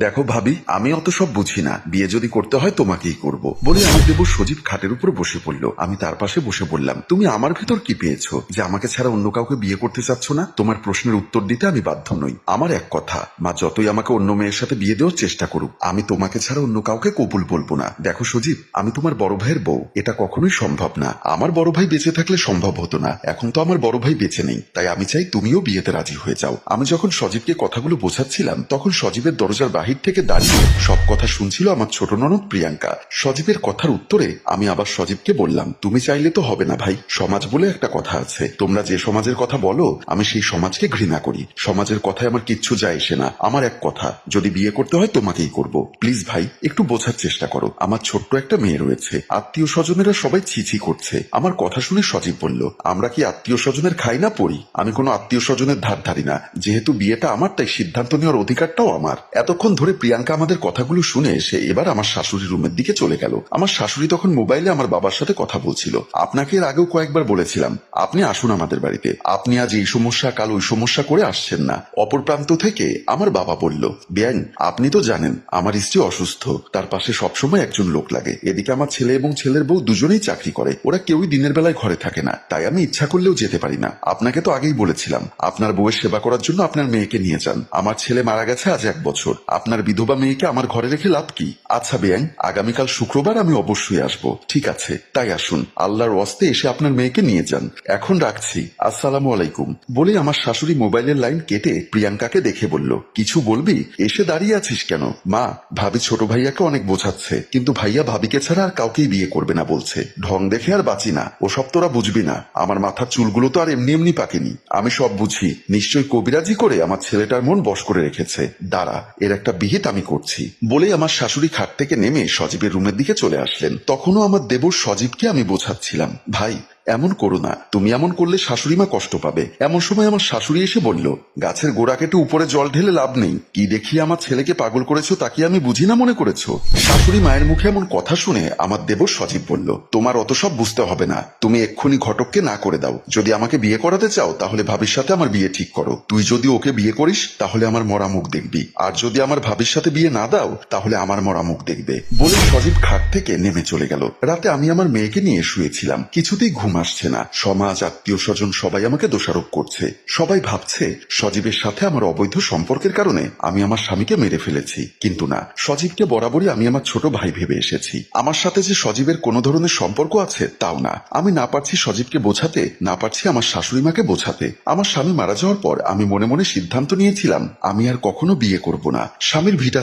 দেখো ভাবি, আমি অত সব বুঝি না। বিয়ে যদি করতে হয় তোমাকেই করব বলে আমার দেবর সজীব খাটের উপর বসে পড়ল। আমি তার পাশে বসে বললাম, তুমি আমার ভেতর কি পেয়েছো যে আমাকে ছাড়া অন্য কাউকে বিয়ে করতে চাচ্ছ না? তোমার প্রশ্নের উত্তর দিতে আমি বাধ্য নই। আমার এক কথা, মা যতই আমাকে অন্য মেয়ের সাথে বিয়ে দেওয়ার চেষ্টা করুক, আমি তোমাকে ছাড়া অন্য কাউকে কবুল বলবো না। দেখো সজীব, আমি তোমার বড় ভাইয়ের বউ, এটা কখনোই সম্ভব না। আমার বড় ভাই বেঁচে থাকলে সম্ভব হতো না, এখন তো আমার বড় ভাই বেঁচে নেই, তাই আমি চাই তুমিও বিয়েতে রাজি হয়ে যাও। আমি যখন সজীবকে কথাগুলো বোঝাচ্ছিলাম তখন সজীবের দরজার বাহির থেকে দাঁড়িয়ে সব কথা শুনছিল আমার ছোট ননদ প্রিয়াঙ্কা। সজীবের কথার উত্তরে আমি আবার সজীবকে বললাম, তুমি চাইলে তো হবে না ভাই, সমাজ বলে একটা কথা আছে। তোমরা যে সমাজের কথা বলো আমি সেই সমাজকে ঘৃণা করি। সমাজের কথায় আমার কিচ্ছু যায় আসে না। আমার এক কথা, যদি বিয়ে করতে হয় তোমাকেই করব। প্লিজ ভাই, একটু বোঝার চেষ্টা করো। আমার ছোট্ট একটা মেয়ে রয়েছে, আত্মীয় স্বজনেরা সবাই ছিছি করছে। আমার কথা শুনে সজীব বলল, আমরা কি আত্মীয় স্বজনের খাই না পড়ি? আমি কোনো আত্মীয় স্বজনের ধার ধারি না। যেহেতু বিয়েটা আমার, তাই সিদ্ধান্ত নেওয়ার অধিকারটাও আমার। এতক্ষণ ধরে প্রিয়াঙ্কা আমাদের কথাগুলো শুনে এসে এবার আমার শাশুড়ির রুমের দিকে চলে গেল। আমার শাশুড়ি তখন মোবাইলে আমার বাবার সাথে কথা বলছিল। আপনাকে এর আগেও কয়েকবার বলেছিলাম আপনি আসুন আমাদের বাড়িতে। আপনি আজ এই সমস্যা কাল ওই সমস্যা করে আসছেন না। অপর প্রান্ত থেকে আমার বাবা বলল, বেআইন আপনি তো জানেন আমার স্ত্রী অসুস্থ, তার পাশে সবসময় একজন লোক লাগে। এদিকে আমার ছেলে এবং ছেলের বউ দুজনেই চাকরি করে, ওরা কেউই দিনের বেলায় ঘরে থাকে না, তাই আমি ইচ্ছা করলেও যেতে পারি না। আপনাকে তো আগেই বলেছিলাম আপনার বউয়ের সেবা করার জন্য আপনার মেয়েকে নিয়ে যান। আমার ছেলে মারা গেছে আজ 1 বছর, আপনার বিধবা মেয়েকে আমার ঘরে রেখে লাভ কি? আচ্ছা বেআইন, আগামীকাল শুক্রবার আমি অবশ্যই আসবো। ঠিক আছে, তাই আসুন, আল্লাহর ওয়াস্তে এসে আপনার মেয়েকে নিয়ে যান। এখন রাখছি, আসসালামু আলাইকুম বলে আমার শাশুড়ি মোবাইলের লাইন কেটে প্রিয়াঙ্কাকে দেখে বলল, কিছু বলবি? এসে দাঁড়িয়ে আছিস কেন? মা, ভাবি ছোট ভাইয়াকে অনেক বোঝাচ্ছে, কিন্তু ভাইয়া ভাবিকে ছাড়া আর কাউকেই বিয়ে করবে না বলছে। ঢং দেখে আর বাঁচি না, ওসব তোরা বুঝবি না। আমার মাথার চুলগুলো তো আর এমনি এমনি পাকেনি, আমি সব বুঝি। নিশ্চয়ই কবিরাজি করে আমার ছেলেটার মন বশ করে রেখেছে। দাঁড়া, এর একটা বিহিত আমি করছি বলেই আমার শাশুড়ি খাট থেকে নেমে সজীবের রুমের দিকে চলে আসলেন। তখনও আমার দেবর সজীবকে আমি বোঝাচ্ছিলাম, ভাই এমন করো না, তুমি এমন করলে শাশুড়ি মা কষ্ট পাবে। এমন সময় আমার শাশুড়ি এসে বলল, গাছের গোড়া কেটে উপরে জল ঢেলে লাভ নেই। কি দেখিয়ে আমার ছেলেকে পাগল করেছো তা কি আমি বুঝি না মনে করেছো? শাশুড়ি মায়ের মুখে এমন কথা শুনে আমার দেবর সজীব বলল, তোমার অত সব বুঝতে হবে না, তুমি এক্ষুনি ঘটককে না করে দাও। যদি আমাকে বিয়ে করাতে চাও তাহলে ভাবির সাথে আমার বিয়ে ঠিক করো। তুই যদি ওকে বিয়ে করিস তাহলে আমার মরা মুখ দেখবি, আর যদি আমার ভাবির সাথে বিয়ে না দাও তাহলে আমার মরা মুখ দেখবে। বলে সজীব খাট থেকে নেমে চলে গেল। রাতে আমি আমার মেয়েকে নিয়ে শুয়েছিলাম, কিছুতেই ঘুম আসছে না। সমাজ, আত্মীয় স্বজন সবাই আমাকে দোষারোপ করছে। সবাই ভাবছে সজীবের সাথে আমার অবৈধ সম্পর্কের কারণে আমি আমার স্বামীকে মেরে ফেলেছি, কিন্তু না, সজীবকে বরাবরই আমি আমার ছোট ভাই ভেবে এসেছি। আমার সাথে যে সজীবের কোনো ধরনের সম্পর্ক আছে তাও না। আমি না পারছি সজীবকে বোঝাতে, না পারছি আমার শাশুড়ি মাকে বোঝাতে। আমার স্বামী মারা যাওয়ার পর আমি মনে মনে সিদ্ধান্ত নিয়েছিলাম আমি আর কখনো বিয়ে করব না। স্বামীর ভিটা